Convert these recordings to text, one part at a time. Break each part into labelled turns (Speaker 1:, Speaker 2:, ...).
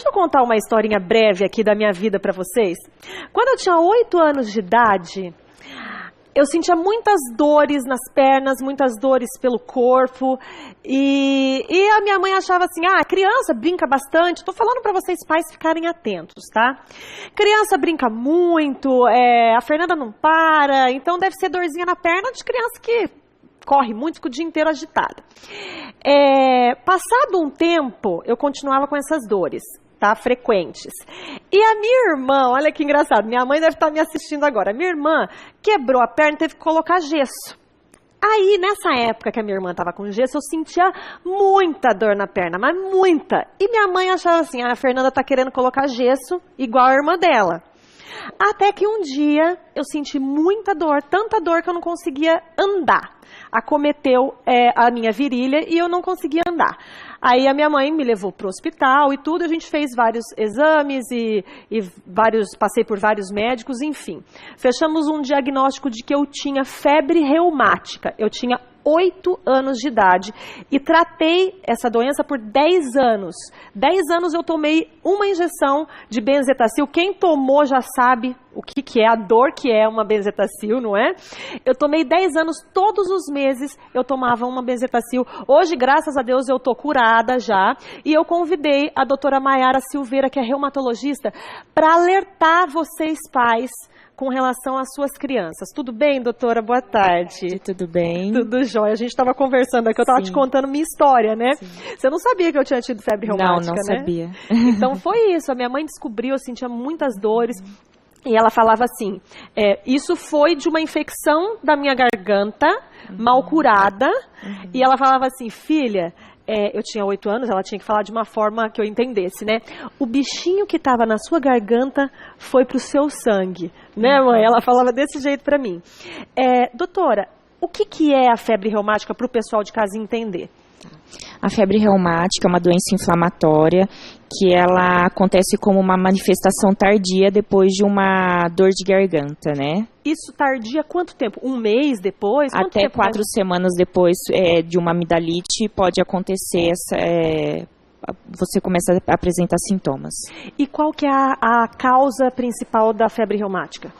Speaker 1: Deixa eu contar uma historinha breve aqui da minha vida para vocês. Quando eu tinha 8 anos de idade, eu sentia muitas dores nas pernas, muitas dores pelo corpo, e a minha mãe achava assim, criança brinca bastante. Estou falando para vocês pais ficarem atentos, tá? Criança brinca muito, a Fernanda não para, então deve ser dorzinha na perna de criança que corre muito, fica o dia inteiro agitada. Passado um tempo, eu continuava com essas dores, tá? Frequentes. E a minha irmã, olha que engraçado, minha mãe deve estar me assistindo agora. Minha irmã quebrou a perna e teve que colocar gesso. Aí, nessa época que a minha irmã estava com gesso, eu sentia muita dor na perna, mas muita. E minha mãe achava assim, a Fernanda tá querendo colocar gesso igual a irmã dela. Até que um dia eu senti muita dor, tanta dor que eu não conseguia andar. Acometeu a minha virilha e eu não conseguia andar. Aí a minha mãe me levou para o hospital e tudo, a gente fez vários exames passei por vários médicos, enfim. Fechamos um diagnóstico de que eu tinha febre reumática. Eu tinha 8 anos de idade e tratei essa doença por 10 anos. 10 anos eu tomei uma injeção de benzetacil. Quem tomou já sabe o que é a dor que é uma benzetacil, não é? Eu tomei 10 anos, todos os meses eu tomava uma benzetacil. Hoje, graças a Deus, eu tô curada já. E eu convidei a doutora Maiara Silveira, que é reumatologista, para alertar vocês pais com relação às suas crianças. Tudo bem, doutora? Boa tarde.
Speaker 2: Tudo bem.
Speaker 1: Tudo jóia. A gente estava conversando aqui, eu estava te contando minha história, né? Sim. Você não sabia que eu tinha tido febre reumática,
Speaker 2: não
Speaker 1: né?
Speaker 2: Sabia.
Speaker 1: Então foi isso, a minha mãe descobriu, eu sentia muitas dores. E ela falava assim, isso foi de uma infecção da minha garganta, mal curada. E ela falava assim, filha, eu tinha 8 anos, ela tinha que falar de uma forma que eu entendesse, né? O bichinho que estava na sua garganta foi pro seu sangue, né, mãe? Ela falava desse jeito para mim. Doutora, o que é a febre reumática para o pessoal de casa entender?
Speaker 2: A febre reumática é uma doença inflamatória que ela acontece como uma manifestação tardia depois de uma dor de garganta, né?
Speaker 1: Isso tardia quanto tempo? Um mês depois?
Speaker 2: Até 4 semanas depois de uma amidalite pode acontecer você começa a apresentar sintomas.
Speaker 1: E qual que é a causa principal da febre reumática?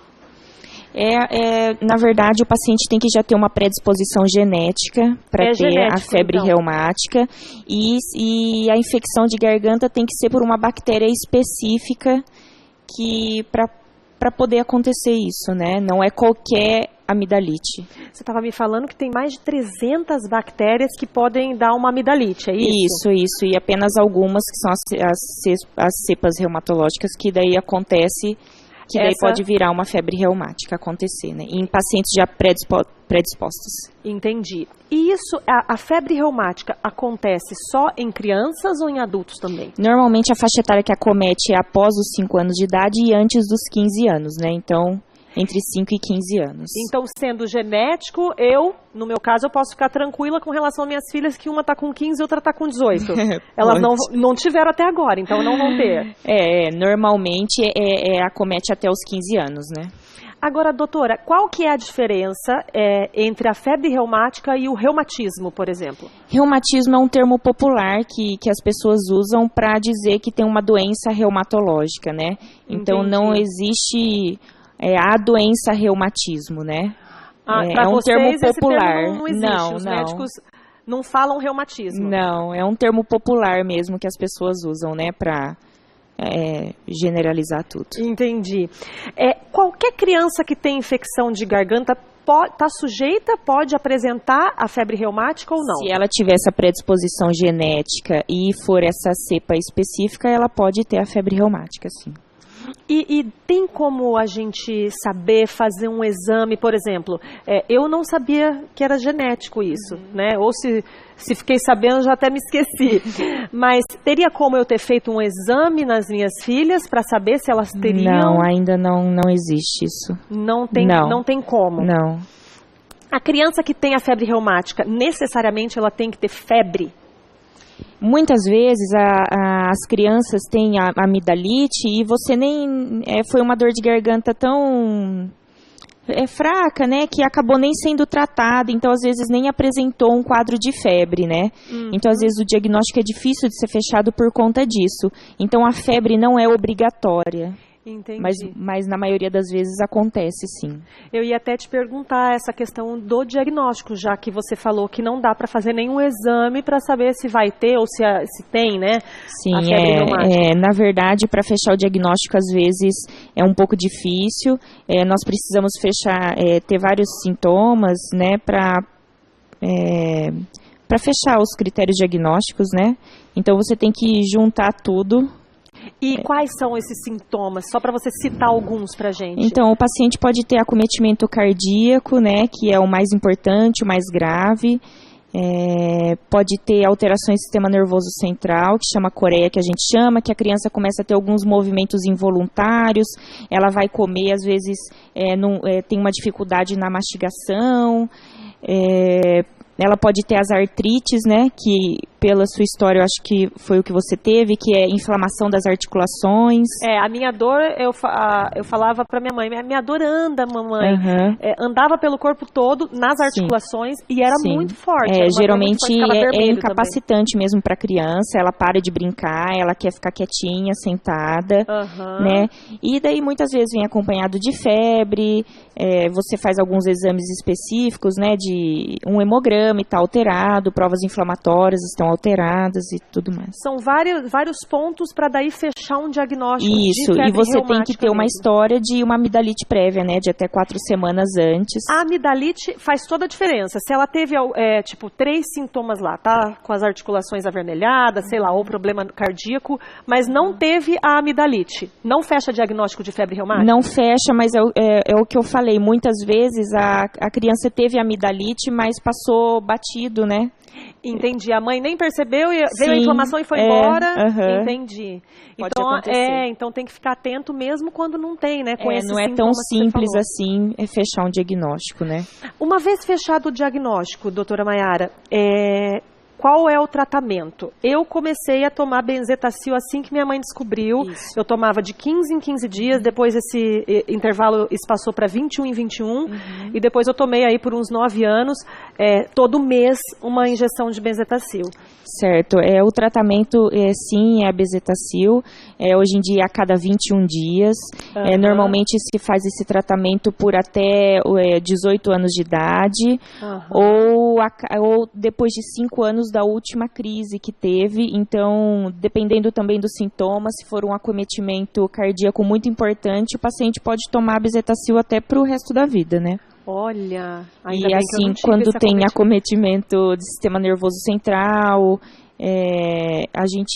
Speaker 2: Na verdade, o paciente tem que já ter uma predisposição genética para ter a febre reumática e a infecção de garganta tem que ser por uma bactéria específica para poder acontecer isso, né? Não é qualquer amidalite.
Speaker 1: Você estava me falando que tem mais de 300 bactérias que podem dar uma amidalite, é isso?
Speaker 2: Isso. E apenas algumas que são as cepas reumatológicas que daí acontece... Que daí pode virar uma febre reumática acontecer, né? Em pacientes já predispostos.
Speaker 1: Entendi. E isso, a febre reumática acontece só em crianças ou em adultos também?
Speaker 2: Normalmente a faixa etária que acomete é após os 5 anos de idade e antes dos 15 anos, né? Então, entre 5 e 15 anos.
Speaker 1: Então, sendo genético, no meu caso, eu posso ficar tranquila com relação às minhas filhas, que uma está com 15 e outra está com 18. Elas não tiveram até agora, então não vão ter.
Speaker 2: Normalmente acomete até os 15 anos, né?
Speaker 1: Agora, doutora, qual que é a diferença entre a febre reumática e o reumatismo, por exemplo?
Speaker 2: Reumatismo é um termo popular que as pessoas usam para dizer que tem uma doença reumatológica, né? Então, não existe... a doença reumatismo, né?
Speaker 1: É um termo popular. Não existe. Os
Speaker 2: não.
Speaker 1: Médicos não falam reumatismo.
Speaker 2: Não, é um termo popular mesmo que as pessoas usam, né? Para generalizar tudo.
Speaker 1: Entendi. Qualquer criança que tem infecção de garganta está sujeita, pode apresentar a febre reumática ou não?
Speaker 2: Se ela tiver essa predisposição genética e for essa cepa específica, ela pode ter a febre reumática, sim.
Speaker 1: E tem como a gente saber fazer um exame, por exemplo, eu não sabia que era genético isso, né? Ou se fiquei sabendo, já até me esqueci. Mas teria como eu ter feito um exame nas minhas filhas para saber se elas teriam?
Speaker 2: Não, ainda não existe isso.
Speaker 1: Não tem como?
Speaker 2: Não.
Speaker 1: A criança que tem a febre reumática, necessariamente ela tem que ter febre?
Speaker 2: Muitas vezes as crianças têm a amidalite e você nem... foi uma dor de garganta tão fraca, né, que acabou nem sendo tratada, então às vezes nem apresentou um quadro de febre, né? Então às vezes o diagnóstico é difícil de ser fechado por conta disso. Então a febre não é obrigatória.
Speaker 1: Entendi.
Speaker 2: Mas na maioria das vezes acontece, sim.
Speaker 1: Eu ia até te perguntar essa questão do diagnóstico, já que você falou que não dá para fazer nenhum exame para saber se vai ter ou se tem, né?
Speaker 2: Sim,
Speaker 1: a febre reumática.
Speaker 2: Na verdade, para fechar o diagnóstico, às vezes é um pouco difícil. Nós precisamos ter vários sintomas, né, para fechar os critérios diagnósticos, né? Então você tem que juntar tudo.
Speaker 1: E quais são esses sintomas? Só para você citar alguns para a gente.
Speaker 2: Então, o paciente pode ter acometimento cardíaco, né, que é o mais importante, o mais grave. Pode ter alterações do sistema nervoso central, que chama coreia, que a gente chama, que a criança começa a ter alguns movimentos involuntários, ela vai comer, às vezes tem uma dificuldade na mastigação, ela pode ter as artrites, né, que pela sua história, eu acho que foi o que você teve, que é inflamação das articulações.
Speaker 1: A minha dor, eu falava para minha mãe, minha dor anda, mamãe. Andava pelo corpo todo, nas articulações, e era muito forte.
Speaker 2: Geralmente é incapacitante mesmo para a criança, ela para de brincar, ela quer ficar quietinha, sentada, né? E daí muitas vezes vem acompanhado de febre, você faz alguns exames específicos, né, de um hemograma está alterado, provas inflamatórias estão alteradas e tudo mais.
Speaker 1: São vários pontos para daí fechar um diagnóstico.
Speaker 2: Isso,
Speaker 1: de febre
Speaker 2: e você tem que ter
Speaker 1: mesmo.
Speaker 2: uma história de uma amidalite prévia, né, de até 4 semanas antes.
Speaker 1: A amidalite faz toda a diferença. Se ela teve, 3 sintomas lá, tá? Com as articulações avermelhadas, sei lá, ou problema cardíaco, mas não teve a amidalite. Não fecha diagnóstico de febre reumática?
Speaker 2: Não fecha, mas é o que eu falei. Muitas vezes a criança teve amidalite, mas passou batido, né?
Speaker 1: Entendi. A mãe nem percebeu e veio a inflamação e foi embora. Entendi. Então tem que ficar atento mesmo quando não tem, né? Com esses
Speaker 2: não é tão simples assim fechar um diagnóstico, né?
Speaker 1: Uma vez fechado o diagnóstico, doutora Maiara, qual é o tratamento? Eu comecei a tomar benzetacil assim que minha mãe descobriu. Isso. Eu tomava de 15 em 15 dias, depois esse intervalo espaçou para 21 em 21, e depois eu tomei aí por uns 9 anos, todo mês, uma injeção de benzetacil.
Speaker 2: Certo, o tratamento sim é a benzetacil, hoje em dia a cada 21 dias, normalmente se faz esse tratamento por até 18 anos de idade, ou depois de 5 anos da última crise que teve, então dependendo também dos sintomas, se for um acometimento cardíaco muito importante, o paciente pode tomar a benzetacil até para o resto da vida, né?
Speaker 1: Olha,
Speaker 2: ainda bem assim, que quando tem acometimento do sistema nervoso central,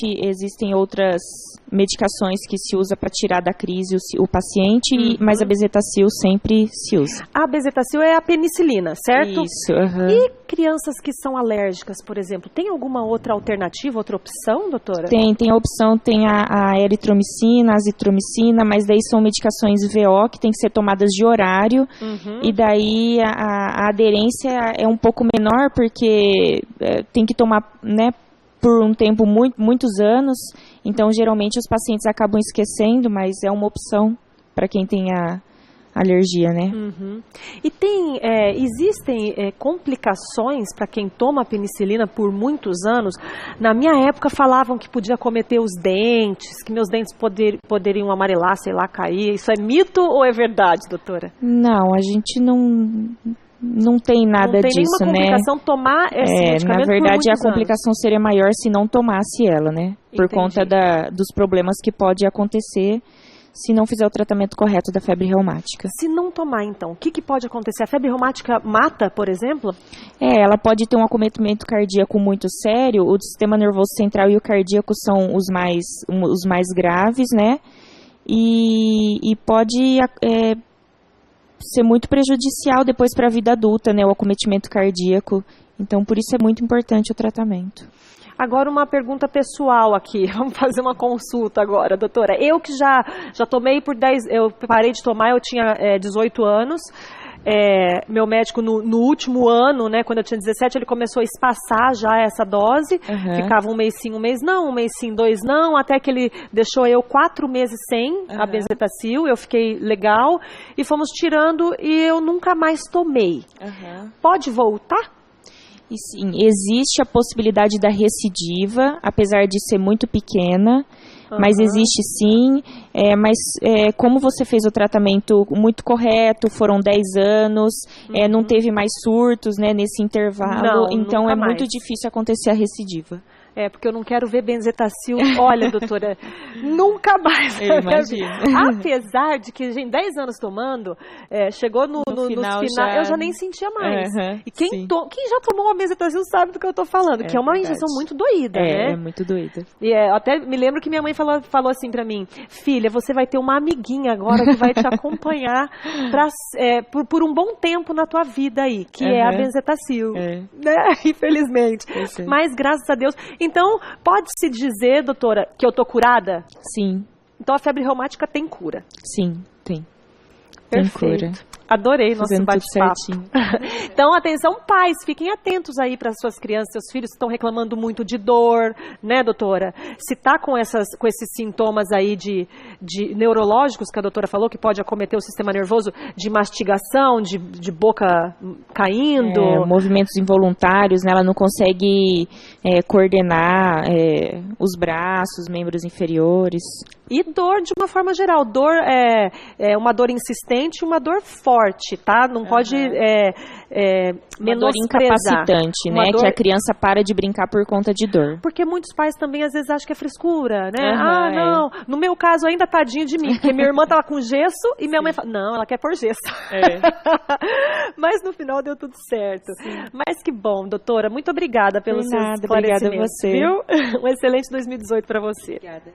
Speaker 2: existem outras medicações que se usa para tirar da crise o paciente, mas a benzetacil sempre se usa.
Speaker 1: A benzetacil é a penicilina, certo?
Speaker 2: Isso.
Speaker 1: E crianças que são alérgicas, por exemplo, tem alguma outra alternativa, outra opção, doutora?
Speaker 2: Tem a opção, tem a eritromicina, a azitromicina, mas daí são medicações VO que tem que ser tomadas de horário, e daí a aderência é um pouco menor, porque tem que tomar, né, por um tempo, muitos anos, então geralmente os pacientes acabam esquecendo, mas é uma opção para quem tem a alergia, né?
Speaker 1: E existem complicações para quem toma penicilina por muitos anos? Na minha época falavam que podia acometer os dentes, que meus dentes poderiam amarelar, sei lá, cair. Isso é mito ou é verdade, doutora?
Speaker 2: Não, a gente não tem nada disso, né?
Speaker 1: Não tem nenhuma complicação tomar esse medicamento.
Speaker 2: Na verdade,
Speaker 1: a
Speaker 2: complicação seria maior se não tomasse ela, né? Por conta dos problemas que pode acontecer se não fizer o tratamento correto da febre reumática.
Speaker 1: Se não tomar, então, o que pode acontecer? A febre reumática mata, por exemplo?
Speaker 2: Ela pode ter um acometimento cardíaco muito sério. O sistema nervoso central e o cardíaco são os mais graves, né? E pode ser muito prejudicial depois para a vida adulta, né, o acometimento cardíaco. Então, por isso é muito importante o tratamento.
Speaker 1: Agora, uma pergunta pessoal aqui. Vamos fazer uma consulta agora, doutora. Eu que já tomei por 10... Eu parei de tomar, eu tinha 18 anos. meu médico no último ano, né, quando eu tinha 17, ele começou a espaçar já essa dose, ficava um mês sim, um mês não, um mês sim, 2 não, até que ele deixou eu 4 meses sem a benzetacil, eu fiquei legal, e fomos tirando e eu nunca mais tomei. Pode voltar?
Speaker 2: E sim, existe a possibilidade da recidiva, apesar de ser muito pequena, mas existe sim, mas como você fez o tratamento muito correto, foram 10 anos, não teve mais surtos, né, nesse intervalo, então é muito difícil acontecer a recidiva.
Speaker 1: Porque eu não quero ver benzetacil. Olha, doutora, nunca mais.
Speaker 2: Eu imagino.
Speaker 1: Apesar de que, gente, 10 anos tomando, chegou no final, eu já nem sentia mais. E quem já tomou uma benzetacil sabe do que eu tô falando, que é uma injeção muito doída, né?
Speaker 2: É muito doída.
Speaker 1: E até me lembro que minha mãe falou assim pra mim, filha, você vai ter uma amiguinha agora que vai te acompanhar por um bom tempo na tua vida aí, que é a benzetacil. Né? Infelizmente. Mas, graças a Deus... Então, pode-se dizer, doutora, que eu tô curada?
Speaker 2: Sim.
Speaker 1: Então, a febre reumática tem cura?
Speaker 2: Sim, tem.
Speaker 1: Perfeito.
Speaker 2: Tem cura.
Speaker 1: Adorei nosso bate-papo. Então, atenção, pais, fiquem atentos aí para suas crianças, seus filhos estão reclamando muito de dor, né, doutora? Se tá com esses sintomas aí de neurológicos que a doutora falou, que pode acometer o sistema nervoso, de mastigação, de boca caindo.
Speaker 2: Movimentos involuntários, né? Ela não consegue coordenar os braços, membros inferiores.
Speaker 1: E dor de uma forma geral. Dor é uma dor insistente e uma dor forte, tá? Não pode
Speaker 2: uma dor incapacitante, né? Que a criança para de brincar por conta de dor.
Speaker 1: Porque muitos pais também às vezes acham que é frescura, né? Não. No meu caso ainda tadinho de mim, porque minha irmã tava com gesso e minha mãe fala, não, ela quer pôr gesso. Mas no final deu tudo certo. Mas que bom, doutora. Muito obrigada pelos seus esclarecimentos.
Speaker 2: Obrigada a você.
Speaker 1: Viu? Um excelente 2018 para você.
Speaker 2: Obrigada.